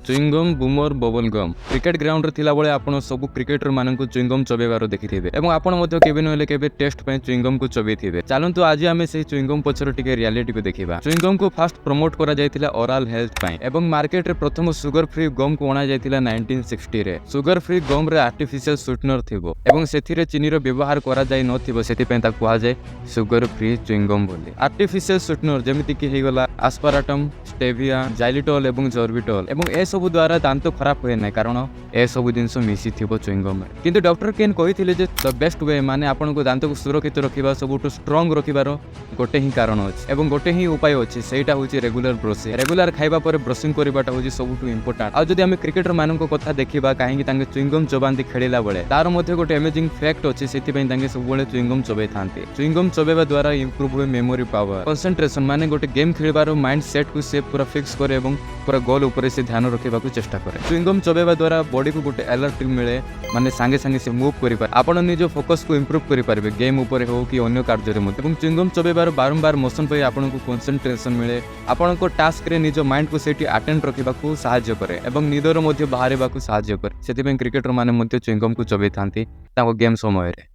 Chewing gum boomer bubble gum cricket ground रे थिला बेले आपण सब क्रिकेटर मानक चुइंगम चबेबार देखिथिबे एवं आपण मध्ये केबे नहले केबे टेस्ट पे चुइंगम को चबेथिबे। चलंतु आज आमे से चुइंगम पछर टिके रियलिटी को देखिबा। चुइंगम को फास्ट प्रमोट करा जायतिला ओरल हेल्थ पई एवं मार्केट रे प्रथम शुगर फ्री गम को अणा जायतिला 1960 रे। शुगर फ्री गम रे आर्टिफिशियल स्वीटनर थिबो एवं सेथिरे चीनी रो व्यवहार करा जाय नथिबो, सेति पे ता कुआ जाय शुगर फ्री चुइंगम बोली। आर्टिफिशियल स्वीटनर जेमिति कि हे गला एस्पाराटम, स्टेविया, जाइलिटोल एवं जॉर्बिटोल एवं ए सब द्वारा दांत खराब हुए ना, कारण ए सब जिनस मिसी थिबो चुइंगम में। किंतु डॉक्टर केन कहिथिले जे द बेस्ट वे माने आपन को दांत को सुरक्षित रखिबा सबुटो स्ट्रांग रखिबारो गोटे ही कारण अछि एवं गोटे ही उपाय अछि, सेटा होछि रेगुलर ब्रशिंग। रेगुलर खाइबा पर ब्रशिंग करबाटा होछि सबुटो इंपोर्टेंट। आ जदि हम क्रिकेटर मानन को कथा देखिबा काहेकि तांगे चुइंगम चबांती खेलिला बेले तार मध्ये गोटे अमेजिंग फैक्ट अछि, सेति पई तांगे सब बेले चुइंगम चबे थांती। चुइंगम चबेबा द्वारा इंप्रूव हुए मेमोरी पावर, कंसंट्रेशन माने गोटे गेम खेलिबारो माइंड सेट को सेट पूरा फिक्स करे एवं पूरा गोल ऊपर से ध्यान रखिबा को चेष्टा करे। चुइंगम चबेबा द्वारा बॉडी को गोटे अलर्ट मिले, माने सांगे सांगे से मूव करि पारे। आपण निज फोकस को इंप्रूव करि पारबे गेम ऊपर हो कि अन्य कार्य रे मते। एवं चुइंगम चबेबार बारंबार मोशन पे आपण को कंसंट्रेशन मिले, आपण को टास्क रे निज माइंड को सेठी अटेंड रखिबा को सहायता करे एवं निदर मध्ये बाहरिबा को सहायता करे। सेति पे क्रिकेटर माने मध्ये चुइंगम को चबे थांती ताको गेम समय रे।